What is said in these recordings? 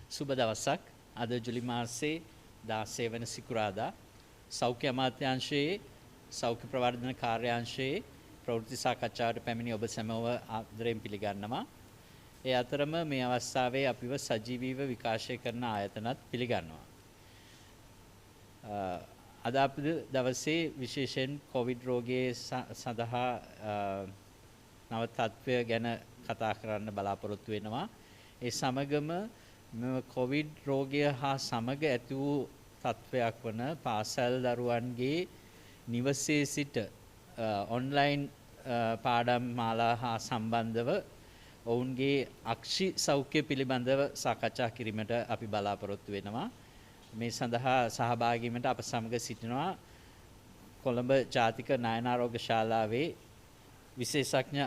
සුබ දවසක්. අද ජුලි මාසයේ 16 වන සිකුරාදා සෞඛ්‍ය අමාත්‍යාංශයේ සෞඛ්‍ය ප්‍රවර්ධන කාර්යාංශයේ ප්‍රවෘත්ති සාකච්ඡාවට පැමිණි ඔබ සැමව ආදරයෙන් පිළිගන්නවා. ඒ අතරම මේ අවස්ථාවේ අපිව සජීවීව විකාශය කරන ආයතනත් පිළිගන්නවා. අද අපි දවසේ විශේෂයෙන් කොවිඩ් රෝගයේ සඳහා නව තත්ත්වය ගැන කතා කරන්න බලාපොරොත්තු වෙනවා. ඒ සමගම කොවිඩ් රෝගය හා සමග ඇති වූ තත්ත්වයක් වන පාසල් දරුවන්ගේ නිවසේ සිට ඔන්ලයින් පාඩම් මාලා හා සම්බන්ධව ඔවුන්ගේ අක්ෂි සෞඛ්‍ය පිළිබඳව සාකච්ඡා කිරීමට අපි බලාපොරොත්තු වෙනවා. මේ සඳහා සහභාගී වීමට අප සමග සිටිනවා කොළඹ ජාතික නයනාරෝග්‍ය ශාලාවේ විශේෂඥ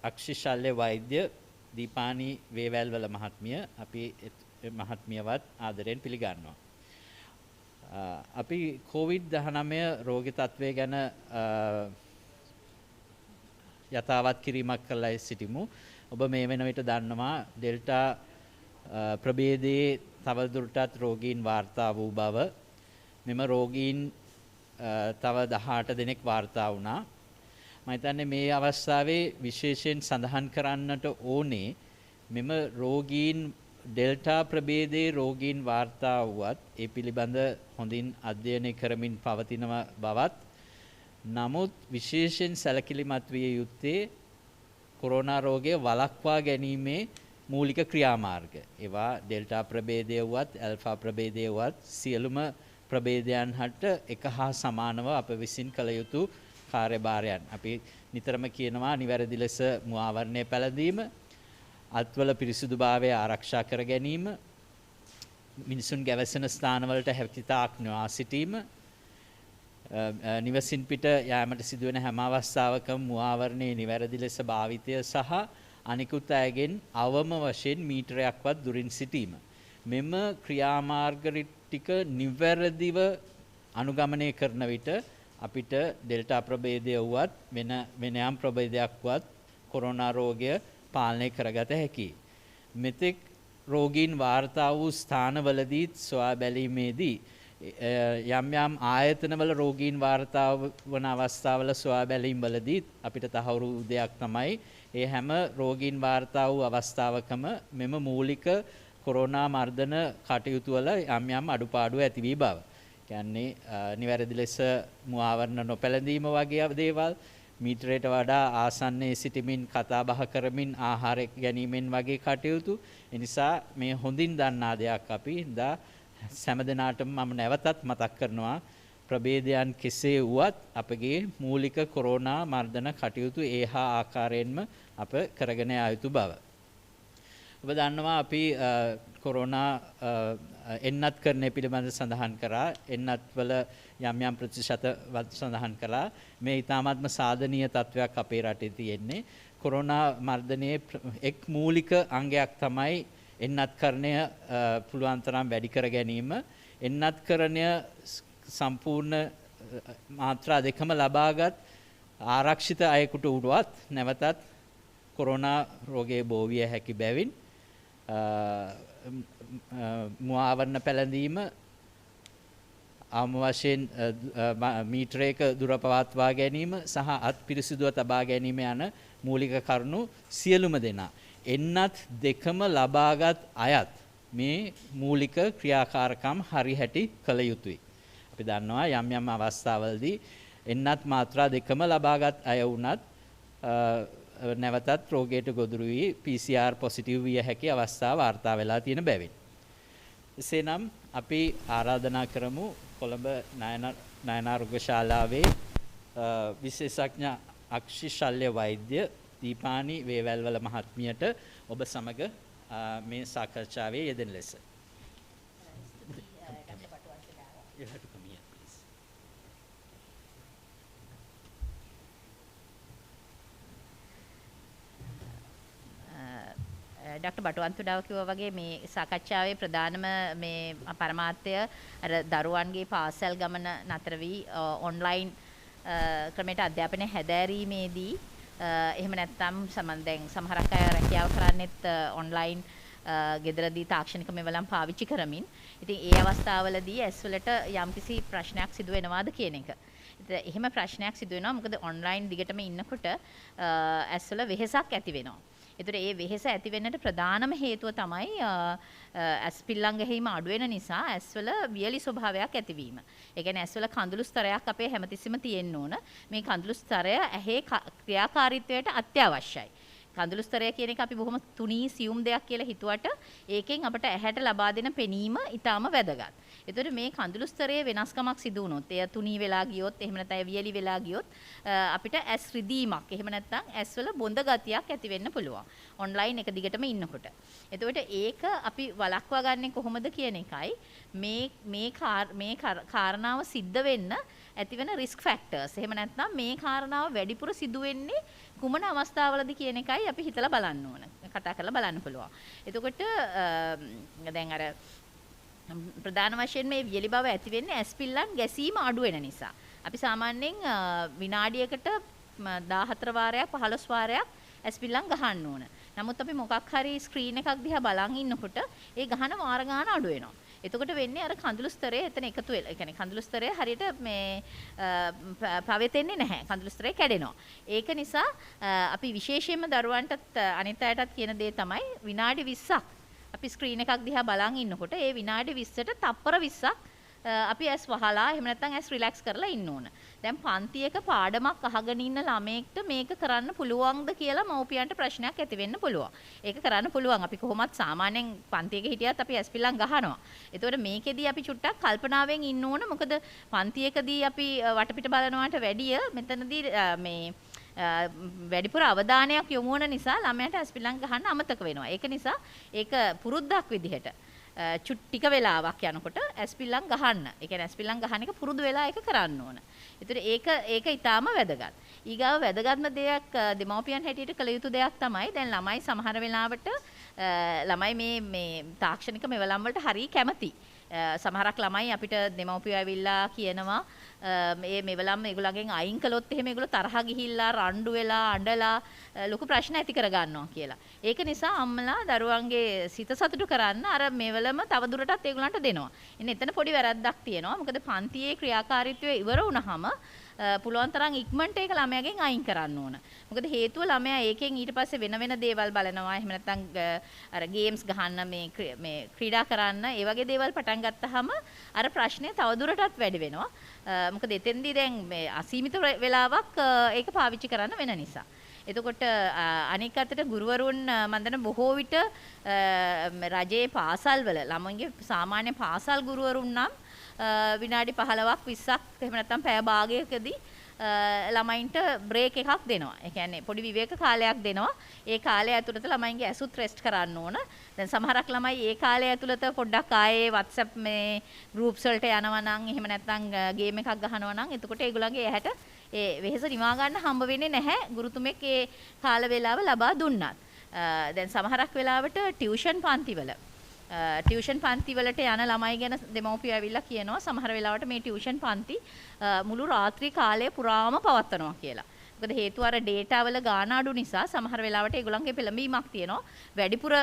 අක්ෂි ශල්‍ය වෛද්‍ය දීපානි වේවැල්වල මහත්මිය. අපි මහත්මියවත් ආදරයෙන් පිළිගන්නවා. අපි COVID-19 රෝගී තත්ත්වය ගැන යථාවත් කිරීමක් කළා සිටිමු. ඔබ මේ වෙන විට දන්නවා ඩෙල්ටා ප්‍රභේදයේ තවදුරටත් රෝගීන් වාර්තා වූ බව. මෙම රෝගීන් තව 18 දෙනෙක් වාර්තා වුණා. මම හිතන්නේ මේ අවස්ථාවේ විශේෂයෙන් සඳහන් කරන්නට ඕනේ මෙම රෝගීන් ඩෙල්ටා ප්‍රභේදයේ රෝගීන් වාර්තා වුවත් ඒ පිළිබඳ හොඳින් අධ්‍යයනය කරමින් පවතින බවත්, නමුත් විශේෂයෙන් සැලකිලිමත් විය යුත්තේ කොරෝනා රෝගය වළක්වා ගැනීමේ මූලික ක්‍රියාමාර්ග. ඒවා ඩෙල්ටා ප්‍රභේදය වුවත් ඇල්ෆා ප්‍රභේදය වුවත් සියලුම ප්‍රභේදයන් හට එක හා සමානව අප විසින් කළ යුතු කාර්යභාරයන්. අපි නිතරම කියනවා නිවැරදි ලෙස මුවාවරණය පැළඳීම, අත්වල පිරිසුදුභාවය ආරක්ෂා කර ගැනීම, මිනිසුන් ගැවසෙන ස්ථානවලට හැකිතාක් නොයා සිටීම, නිවසින් පිට යාමට සිදුවන හැම අවස්ථාවකම මුවාවරණයේ නිවැරදි ලෙස භාවිතය සහ අනිකුත් අයගෙන් අවම වශයෙන් මීටරයක්වත් දුරින් සිටීම. මෙම ක්‍රියාමාර්ග ටික නිවැරදිව අනුගමනය කරන විට අපිට ඩෙල්ටා ප්‍රභේදය වුවත් වෙන යම් ප්‍රභේදයක් වුවත් කොරෝනා රෝගය පාලනය කරගත හැකියි. මෙතෙක් රෝගීන් වාර්තා වූ ස්ථානවලදී සොයා බැලීමේදී යම් යම් ආයතනවල රෝගීන් වාර්තා වන අවස්ථාවල සොයා බැලීම්වලදී අපිට තහවුරු දෙයක් තමයි ඒ හැම රෝගීන් වාර්තා වූ අවස්ථාවකම මෙම මූලික කොරෝනා මර්ධන කටයුතු වල යම් යම් අඩුපාඩු ඇති වී බව. කියන්නේ නිවැරදි ලෙස මුවාවරණ නොපැළඳීම වගේ දේවල්, මීටරයට වඩා ආසන්නයේ සිටමින් කතා බහ කරමින් ආහාර ගැනීමෙන් වගේ කටයුතු. ඒ නිසා මේ හොඳින් දන්නා දෙයක් අපි දා හැම දිනාටම මම නැවතත් මතක් කරනවා ප්‍රභේදයන් කෙසේ වුවත් අපගේ මූලික කොරෝනා මර්ධන කටයුතු ඒහා ආකාරයෙන්ම අප කරගෙන යා යුතු බව. ඔබ දන්නවා අපි කොරෝනා එන්නත් කරන්නේ පිළිබඳ සඳහන් කරා. එන්නත් වල යම් යම් ප්‍රතිශත සඳහන් කළා. මේ ඊ타මාත්ම සාධනීය තත්වයක් අපේ රටේ තියෙන්නේ. කොරෝනා මර්ධනයේ එක් මූලික අංගයක් තමයි එන්නත්කරණය පුළුවන් තරම් වැඩි කර ගැනීම. එන්නත්කරණය සම්පූර්ණ මාත්‍රා දෙකම ලබාගත් ආරක්ෂිත අයෙකුට වුණත් නැවතත් කොරෝනා රෝගයේ බෝ විය හැකි බැවින් මුවාවරණ පැළඳීම, ආම වශයෙන් මීටරයක දුර පවත්වා ගැනීම සහ අත් පිරිසිදුව තබා ගැනීම යන මූලික කරුණු සියලුම දෙනා එන්නත් දෙකම ලබාගත් අයත් මේ මූලික ක්‍රියාකාරකම් හරිහැටි කළ යුතුයි. අපි දන්නවා යම් යම් අවස්ථාවලදී එන්නත් මාත්‍රා දෙකම ලබාගත් අය වුණත් නැවතත් රෝගයට ගොදුරු වී PCR පොසිටිව් විය හැකි අවස්ථා වාර්තා වෙලා තියෙන බැවින්. එසේනම් අපි ආරාධනා කරමු කොළඹ නයනාරෝග්‍ය ශාලාවේ විශේෂඥ අක්ෂි ශල්‍ය වෛද්‍ය දීපානි වේවැල්වල මහත්මියට ඔබ සමග මේ සාකච්ඡාවේ යෙදෙන ලෙස. ඩොක්ටර් බටුවන්තුඩාව කිව්වා වගේ මේ සාකච්ඡාවේ ප්‍රධානම මේ පරමාර්ථය අර දරුවන්ගේ පාසල් ගමන නතර වී ඔන්ලයින් ක්‍රමයට අධ්‍යාපනය හැදෑරීමේදී එහෙම නැත්නම් දැන් සමහරක් අය රැකියාව කරන්නේත් ඔන්ලයින් ගෙදරදී තාක්ෂණික මෙවලම් පාවිච්චි කරමින්. ඉතින් ඒ අවස්ථාවලදී ඇස්වලට යම්කිසි ප්‍රශ්නයක් සිදු වෙනවාද කියන එක. ඉතින් එහෙම ප්‍රශ්නයක් සිදු වෙනවා මොකද ඔන්ලයින් දිගටම ඉන්නකොට ඇස්වල වෙහෙසක් ඇති වෙනවා. ඒතර ඒ වෙහෙස ඇති වෙන්නට ප්‍රධානම හේතුව තමයි ඇස් පිල්ලම් ගැහිම අඩු වෙන නිසා ඇස්වල වියලි ස්වභාවයක් ඇතිවීම. ඒ කියන්නේ ඇස්වල කඳුළු ස්තරයක් අපේ හැමතිස්සෙම තියෙන්න ඕන. මේ කඳුළු ස්තරය ඇහි ක්‍රියාකාරීත්වයට අත්‍යවශ්‍යයි. කඳුළු ස්තරය කියන එක අපි බොහොම තුනී සියුම් දෙයක් කියලා හිතුවට ඒකෙන් අපට ඇහැට ලබා දෙන පෙනීම ඊටාම වැදගත්. ඒතර මේ කඳුළු ස්තරයේ වෙනස්කමක් සිදු වුණොත් එය තුනී වෙලා ගියොත් එහෙම නැත්නම් වියලි වෙලා ගියොත් අපිට ඇස් රිදීමක් එහෙම නැත්නම් ඇස්වල බොඳ ගතියක් ඇති වෙන්න පුළුවන්. ඔන්ලයින් එක දිගටම ඉන්නකොට. එතකොට ඒක අපි වළක්වා ගන්නේ කොහොමද කියන එකයි මේ කාරණාව සිද්ධ වෙන්න ඇතිවෙන රිස්ක් ෆැක්ටර්ස්. එහෙම නැත්නම් මේ කාරණාව වැඩිපුර සිදු වෙන්නේ කුමන අවස්ථාවලදී කියන එකයි අපි හිතලා බලන්න ඕන. කතා කරලා බලන්න පුළුවන්. එතකොට දැන් අර ප්‍රධාන වශයෙන් මේ වියලි බව ඇති වෙන්නේ ඇස් පිල්ලම් ගැසීම අඩු වෙන නිසා. අපි සාමාන්‍යයෙන් විනාඩියකට 14 වාරයක් 15 වාරයක් ඇස් පිල්ලම් ගහන්න ඕන. නමුත් අපි මොකක් හරි ස්ක්‍රීන් එකක් දිහා බලන් ඉන්නකොට ඒ ගහන වාර ගාන අඩු වෙනවා. එතකොට වෙන්නේ අර කඳුළු ස්තරය එතන එකතු වෙලා. ඒ කියන්නේ කඳුළු ස්තරය හරියට මේ පවෙතෙන්නේ නැහැ. කඳුළු ස්තරය කැඩෙනවා. ඒක නිසා අපි විශේෂයෙන්ම දරුවන්ටත් අනිත් අයටත් කියන දේ තමයි විනාඩි 20ක් අපි ස්ක්‍රීන් එකක් දිහා බලන් ඉන්නකොට ඒ විනාඩි 20ට තප්පර 20ක් අපි ඇස් වහලා එහෙම නැත්නම් ඇස් රිලැක්ස් කරලා ඉන්න ඕන. දැන් පන්තියක පාඩමක් අහගෙන ඉන්න ළමයෙක්ට මේක කරන්න පුළුවන්ද කියලා මව්පියන්ට ප්‍රශ්නයක් ඇති වෙන්න පුළුවන්. ඒක කරන්න පුළුවන්. අපි කොහොමත් සාමාන්‍යයෙන් පන්තියක හිටියත් අපි ඇස් පිල්ලම් ගහනවා. ඒතකොට මේකෙදී අපි චුට්ටක් කල්පනාවෙන් ඉන්න ඕන. මොකද පන්තියකදී අපි වටපිට බලනවාට වැඩිය මෙතනදී මේ වැඩිපුර අවධානයක් යොමු වන නිසා ළමයාට ඇස් පිල්ලම් ගහන්න අමතක වෙනවා. ඒක නිසා ඒක පුරුද්දක් විදිහට ටික වෙලාවක් යනකොට ඇස් පිල්ලම් ගහන්න. ඒ කියන්නේ ඇස් පිල්ලම් ගහන එක පුරුදු වෙලා ඒක කරන්න ඕන. ඒතර ඒක ඊටාම වැදගත්. ඊගාව වැදගත්ම දෙයක් දෙමව්පියන් හැටියට කළ යුතු දෙයක් තමයි දැන් ළමයි සමහර වෙලාවට ළමයි මේ තාක්ෂණික මෙවලම් වලට හරිය කැමති. සමහරක් ළමයි අපිට දෙමව්පියෝ ඇවිල්ලා කියනවා මේ මෙවලම් ඒගොල්ලන්ගෙන් අයින් කළොත් එහෙම ඒගොල්ලෝ තරහ ගිහිල්ලා රණ්ඩු වෙලා අඬලා ලොකු ප්‍රශ්න ඇති කර ගන්නවා කියලා. ඒක නිසා අම්මලා දරුවන්ගේ සිත සතුටු කරන්න අර මෙවලම තවදුරටත් ඒගොල්ලන්ට දෙනවා. ඉතින් එතන පොඩි වැරද්දක් තියෙනවා. මොකද පන්තියේ ක්‍රියාකාරීත්වය ඉවර වුණාම පුළුවන් තරම් ඉක්මනට ඒක ළමයාගෙන් අයින් කරන්න ඕන. මොකද හේතුව ළමයා ඒකෙන් ඊට පස්සේ වෙන දේවල් බලනවා. එහෙම නැත්නම් අර ගේම්ස් ගහන්න මේ ක්‍රීඩා කරන්න ඒ වගේ දේවල් පටන් ගත්තාම අර ප්‍රශ්නේ තවදුරටත් වැඩි වෙනවා. මොකද එතෙන්දී දැන් මේ අසීමිත වෙලාවක් ඒක පාවිච්චි කරන්න වෙන නිසා. එතකොට අනික අතට ගුරුවරුන් මම දන්න බොහෝ විට රජයේ පාසල්වල ළමයින්ගේ සාමාන්‍ය පාසල් ගුරුවරුන් නම් විනාඩි 15ක් 20ක් එහෙම නැත්නම් පැය භාගයකදී ළමයින්ට බ්‍රේක් එකක් දෙනවා. ඒ කියන්නේ පොඩි විවේක කාලයක් දෙනවා. ඒ කාලය ඇතුළත ළමයින්ගේ ඇසුත් රෙස්ට් කරන්න ඕන. දැන් සමහරක් ළමයි ඒ කාලය ඇතුළත පොඩ්ඩක් ආයේ WhatsApp මේ groups වලට යනවා නම් එහෙම නැත්නම් ගේම් එකක් ගහනවා නම් එතකොට ඒගොල්ලන්ගේ ඇහැට ඒ වෙහෙස නිවා ගන්න හම්බ වෙන්නේ නැහැ ගුරුතුමෙක් ඒ කාල වේලාව ලබා දුන්නත්. දැන් සමහරක් වෙලාවට ටියුෂන් පන්ති වලට යන ළමයි ගැන දෙමව්පියෝ ඇවිල්ලා කියනවා සමහර වෙලාවට මේ ටියුෂන් පන්ති මුළු රාත්‍රී කාලය පුරාම පවත්වනවා කියලා. මොකද හේතුව අර ඩේටා වල ගාණ අඩු නිසා සමහර වෙලාවට ඒගොල්ලන්ගේ පෙළඹීමක් තියෙනවා. වැඩිපුර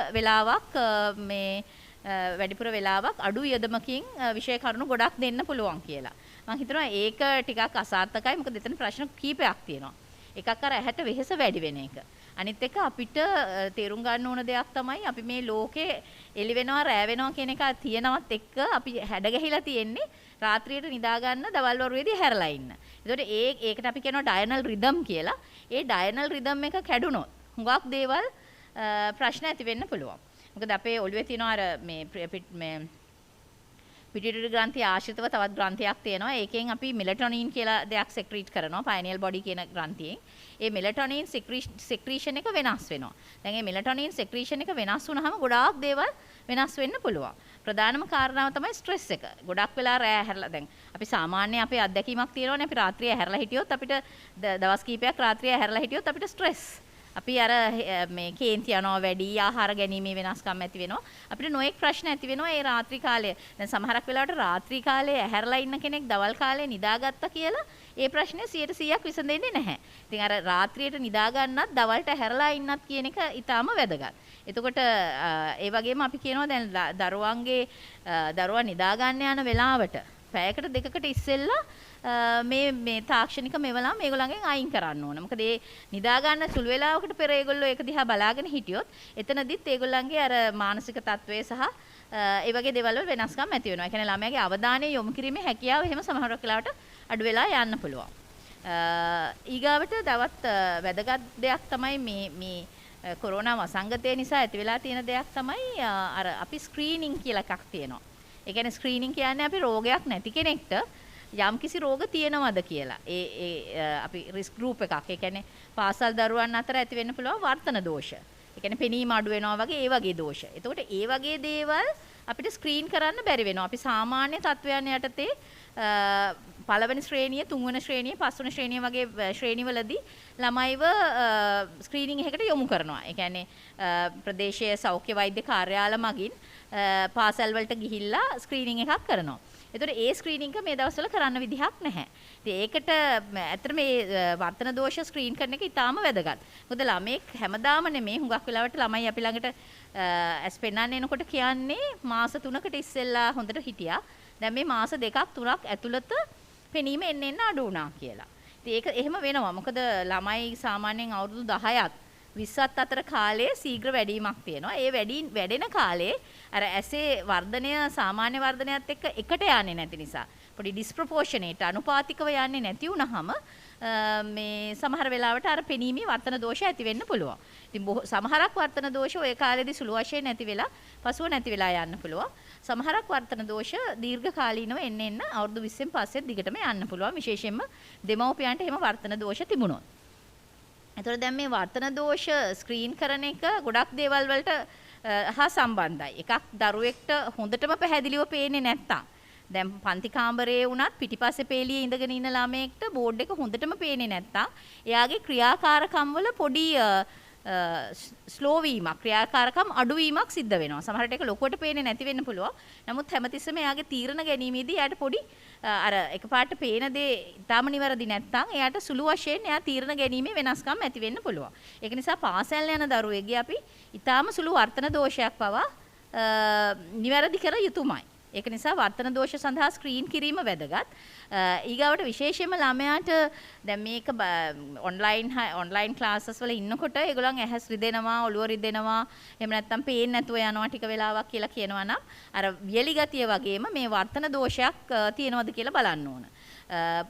වෙලාවක් අඩු යදමකින් විෂය කරුණු ගොඩක් දෙන්න පුළුවන් කියලා. මම හිතනවා ඒක ටිකක් අසාර්ථකයි. මොකද එතන ප්‍රශ්න කීපයක් තියෙනවා. එකක් අර ඇහැට වෙහෙස වැඩි වෙන එක. අනිත් එක අපිට තේරුම් ගන්න ඕන දෙයක් තමයි අපි මේ ලෝකේ එළි වෙනවා රැ වෙනවා කියන එක තියෙනවත් එක්ක අපි හැඩ ගැහිලා තියෙන්නේ රාත්‍රියට නිදා ගන්න දවල් වරුවේදී හැරලා ඉන්න. ඒතකොට ඒකට අපි කියනවා ඩයනල් රිදම් කියලා. ඒ ඩයනල් රිදම් එක කැඩුනොත් හුඟක් දේවල් ප්‍රශ්න ඇති වෙන්න පුළුවන්. මොකද අපේ ඔළුවේ තියෙන අර මේ පිටියුටරි ග්‍රන්ථිය ආශ්‍රිතව තවත් ග්‍රන්ථියක් තියෙනවා. ඒකෙන් අපි මෙලටොනින් කියලා දෙයක් සෙක්‍රීට් කරනවා. පයිනියල් බොඩි කියන ග්‍රන්ථියෙන්. ඒ මෙලටොනින් සෙක්‍රීෂන් එක වෙනස් වෙනවා. දැන් මේ මෙලටොනින් සෙක්‍රීෂන් එක වෙනස් වුනහම ගොඩාක් දේවල් වෙනස් වෙන්න පුළුවන්. ප්‍රධානම කාරණාව තමයි ස්ට්‍රෙස් එක. ගොඩක් වෙලා රෑ හැරලා දැන් අපි සාමාන්‍ය අපේ අත්දැකීමක් තියෙනවානේ අපි රාත්‍රියේ හැරලා හිටියොත් අපිට දවස් කීපයක් රාත්‍රියේ හැරලා හිටියොත් අපිට ස්ට්‍රෙස් අපි අර මේ කේන්ති යනවා වැඩි ආහාර ගැනීමේ වෙනස්කම් ඇති වෙනවා. අපිට නොඑක් ප්‍රශ්න ඇති වෙනවා ඒ රාත්‍රී කාලය. දැන් සමහරක් වෙලාවට රාත්‍රී කාලේ ඇහැරලා ඉන්න කෙනෙක් දවල් කාලේ නිදාගත්තා කියලා ඒ ප්‍රශ්නේ 100%ක් විසඳෙන්නේ නැහැ. ඉතින් අර රාත්‍රියට නිදා ගන්නත් දවල්ට ඇහැරලා ඉන්නත් කියන එක ඊටාම වැදගත්. එතකොට ඒ වගේම අපි කියනවා දැන් දරුවා නිදා ගන්න යන වෙලාවට පැයකට දෙකකට ඉස්සෙල්ලා මේ තාක්ෂණික මෙවලම් මේගොල්ලන්ගෙන් අයින් කරන්න ඕන. මොකද මේ නිදා ගන්න සුළු වෙලාවකට පෙර ඒගොල්ලෝ ඒක දිහා බලාගෙන හිටියොත් එතනදිත් ඒගොල්ලන්ගේ අර මානසික තත්වය සහ ඒ වගේ දේවල් වල වෙනස්කම් ඇති වෙනවා. ඒ කියන්නේ ළමයාගේ අවධානය යොමු කිරීමේ හැකියාව එහෙම සමහරක් වෙලාවට අඩු වෙලා යන්න පුළුවන්. ඊගාවට තවත් වැදගත් දෙයක් තමයි මේ කොරෝනා වසංගතය නිසා ඇති වෙලා තියෙන දෙයක් තමයි අර අපි ස්ක්‍රීනින් කියලා එකක් තියෙනවා. ඒ කියන්නේ ස්ක්‍රීනින් කියන්නේ අපි රෝගයක් නැති කෙනෙක්ට යම් කිසි රෝග තියෙනවද කියලා. අපි රිස්ක් ගෲප් එකක්. ඒ කියන්නේ පාසල් දරුවන් අතර ඇති වෙන්න පුළුවන් වර්තන දෝෂ. ඒ කියන්නේ පෙනීම අඩු වෙනවා වගේ ඒ වගේ දෝෂ. එතකොට ඒ වගේ දේවල් අපිට ස්ක්‍රීන් කරන්න බැරි වෙනවා. අපි සාමාන්‍ය තත්වයන් යටතේ පළවෙනි ශ්‍රේණිය, තුන්වෙනි ශ්‍රේණිය, පස්වෙනි ශ්‍රේණිය වගේ ශ්‍රේණිවලදී ළමයිව ස්ක්‍රීනින් එකකට යොමු කරනවා. ඒ කියන්නේ ප්‍රදේශීය සෞඛ්‍ය වෛද්‍ය කාර්යාල මගින් පාසල් වලට ගිහිල්ලා ස්ක්‍රීනින් එකක් කරනවා. ඒතකොට ඒ ස්ක්‍රීනින් එක මේ දවස්වල කරන්න විදිහක් නැහැ. ඉතින් ඒකට ඇත්තට මේ වර්තන දෝෂ ස්ක්‍රීන් කරන එක ඉතාම වැදගත්. මොකද ළමෙක් හැමදාම නෙමේ හුඟක් වෙලාවට ළමයි අපි ළඟට ඇස් පෙන්නන්න එනකොට කියන්නේ මාස 3කට ඉස්සෙල්ලා හොඳට හිටියා. දැන් මේ මාස 2ක් 3ක් ඇතුළත පෙනීම එන්න අඩු වුණා කියලා. ඉතින් ඒක එහෙම වෙනවා. මොකද ළමයි සාමාන්‍යයෙන් අවුරුදු 10ත් 20ත් අතර කාලයේ ශීඝ්‍ර වැඩිවීමක් තියෙනවා. ඒ වැඩෙන කාලේ අර ඇසේ වර්ධනය සාමාන්‍ය වර්ධනයත් එක්ක එකට යන්නේ නැති නිසා පොඩි ඩිස්ප්‍රොපෝෂනේට් අනුපාතිකව යන්නේ නැති වුනහම මේ සමහර වෙලාවට අර පෙනීමේ වර්තන දෝෂ ඇති වෙන්න පුළුවන්. ඉතින් සමහරක් වර්තන දෝෂ ඔය කාලේදී සුළු වශයෙන් නැති වෙලා පසුව නැති වෙලා යන්න පුළුවන්. සමහරක් වර්තන දෝෂ දීර්ඝ කාලීනව එන්න අවුරුදු 20න් පස්සේ දිගටම යන්න පුළුවන්. විශේෂයෙන්ම දෙමව්පියන්ට එහෙම වර්තන දෝෂ තිබුණොත්. එතකොට දැන් මේ වර්තන දෝෂ ස්ක්‍රීන් කරන එක ගොඩක් දේවල් වලට හා සම්බන්ධයි. එකක් දරුවෙක්ට හොඳටම පැහැදිලිව පේන්නේ නැත්තම්. දැන් පන්ති කාමරයේ වුණත් පිටිපස්සේ පේලියේ ඉඳගෙන ඉන්න ළමයෙක්ට බෝඩ් එක හොඳටම පේන්නේ නැත්තම් එයාගේ ක්‍රියාකාරකම් වල පොඩි ස්ලෝ වීමක් ක්‍රියාකාරකම් අඩු වීමක් සිද්ධ වෙනවා. සමහරට ඒක ලොකුවට පේන්නේ නැති වෙන්න පුළුවන්. නමුත් හැමතිස්සෙම එයාගේ තීරණ ගැනීමේදී එයාට පොඩි අර එකපාරට පේන දේ ඊටාම නිවැරදි නැත්නම් එයාට සුළු වශයෙන් එයා තීරණ ගැනීමේ වෙනස්කම් ඇති වෙන්න පුළුවන්. ඒක නිසා පාසල් යන දරුවෙක්ගේ අපි ඊටාම සුළු වර්තන දෝෂයක් පවා නිවැරදි කර යුතුමයි. ඒක නිසා වර්තන දෝෂ සඳහා ස්ක්‍රීන් කිරීම වැදගත්. ඊගාවට විශේෂයෙන්ම ළමයාට දැන් මේක ඔන්ලයින් ක්ලාසස් වල ඉන්නකොට ඒගොල්ලන් ඇහැස් රිදෙනවා, ඔළුව රිදෙනවා, එහෙම නැත්නම් පේන්නේ නැතුව යනවා ටික වෙලාවක් කියලා කියනවා නම් අර වියලි ගතිය වගේම මේ වර්තන දෝෂයක් තියෙනවද කියලා බලන්න ඕන.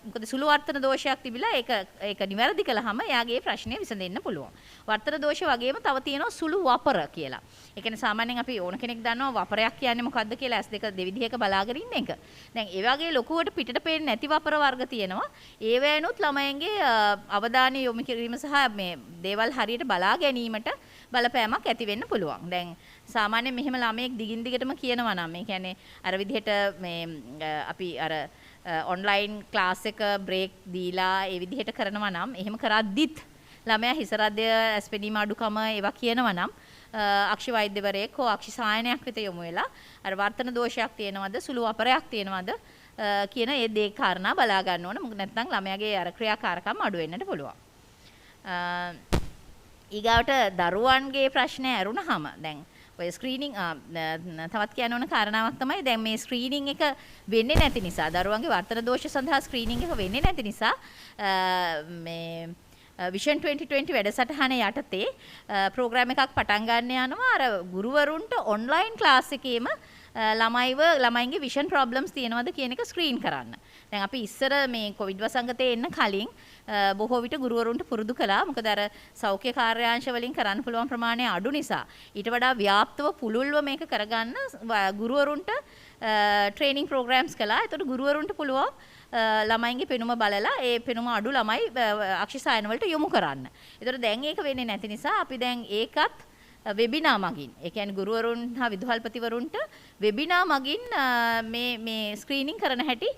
මොකද සුළු වර්තන දෝෂයක් තිබිලා ඒක නිවැරදි කළාම එයාගේ ප්‍රශ්නේ විසඳෙන්න පුළුවන්. වර්තන දෝෂ වගේම තව තියෙනවා සුළු වපර කියලා. ඒ කියන්නේ සාමාන්‍යයෙන් අපි ඕන කෙනෙක් දන්නවා වපරයක් කියන්නේ මොකද්ද කියලා ඇස් දෙක දෙවිදිහක බලාගෙන ඉන්න එක. දැන් ඒ වගේ ලොකුවට පිටට පේන්නේ නැති වපර වර්ග තියෙනවා. ඒ වේනුත් ළමයින්ගේ අවධානය යොමු කිරීම සහ මේ දේවල් හරියට බලා ගැනීමට බලපෑමක් ඇති වෙන්න පුළුවන්. දැන් සාමාන්‍යයෙන් මෙහෙම ළමයෙක් දිගින් දිගටම කියනවා නම් ඒ කියන්නේ අර විදිහට මේ අපි අර ඔන්ලයින් ක්ලාස් එක බ්‍රේක් දීලා ඒ විදිහට කරනවා නම් එහෙම කරද්දිත් ළමයා හිස රදය ඇස්පෙනීම අඩුකම ඒවා කියනවා නම් අක්ෂි වෛද්‍යවරයෙක් හෝ අක්ෂි සායනයක් වෙත යොමු වෙලා අර වර්තන දෝෂයක් තියෙනවද සුළු අපරයක් තියෙනවද කියන ඒ දේ කාරණා බලා ගන්න ඕන. මොකද නැත්නම් ළමයාගේ අර ක්‍රියාකාරකම් අඩු වෙන්නට පුළුවන්. ඊගාවට දරුවන්ගේ ප්‍රශ්න ඇරුණාම දැන් ඔය ස්ක්‍රීනින් තවත් කියන්න ඕන කාරණාවක් තමයි දැන් මේ ස්ක්‍රීනින් එක වෙන්නේ නැති නිසා දරුවන්ගේ වර්තන දෝෂ සඳහා ස්ක්‍රීනින් එක වෙන්නේ නැති නිසා මේ විෂන් 2020 වැඩසටහන යටතේ ප්‍රෝග්‍රෑම් එකක් පටන් ගන්න යනවා අර ගුරුවරුන්ට ඔන්ලයින් ක්ලාස් එකේම ළමයින්ගේ විෂන් ප්‍රොබ්ලම්ස් තියෙනවද කියන එක ස්ක්‍රීන් කරන්න. දැන් අපි ඉස්සර මේ කොවිඩ් වසංගතේ එන්න කලින් බොහෝ විට ගුරුවරුන්ට පුරුදු කළා. මොකද අර සෞඛ්‍ය කාර්යාංශ වලින් කරන්න පුළුවන් ප්‍රමාණය අඩු නිසා ඊට වඩා ව්‍යාප්තව පුළුල්ව මේක කරගන්න ගුරුවරුන්ට ට්‍රේනින් ප්‍රෝග්‍රෑම්ස් කළා. ඒතකොට ගුරුවරුන්ට පුළුවන් ළමයින්ගේ පෙනුම බලලා ඒ පෙනුම අඩු ළමයි අක්ෂි සායන වලට යොමු කරන්න. ඒතකොට දැන් ඒක වෙන්නේ නැති නිසා අපි දැන් ඒකත් වෙබිනා මගින් ඒ කියන්නේ ගුරුවරුන් හා විදුහල්පතිවරුන්ට වෙබිනා මගින් මේ ස්ක්‍රීනින් කරන හැටි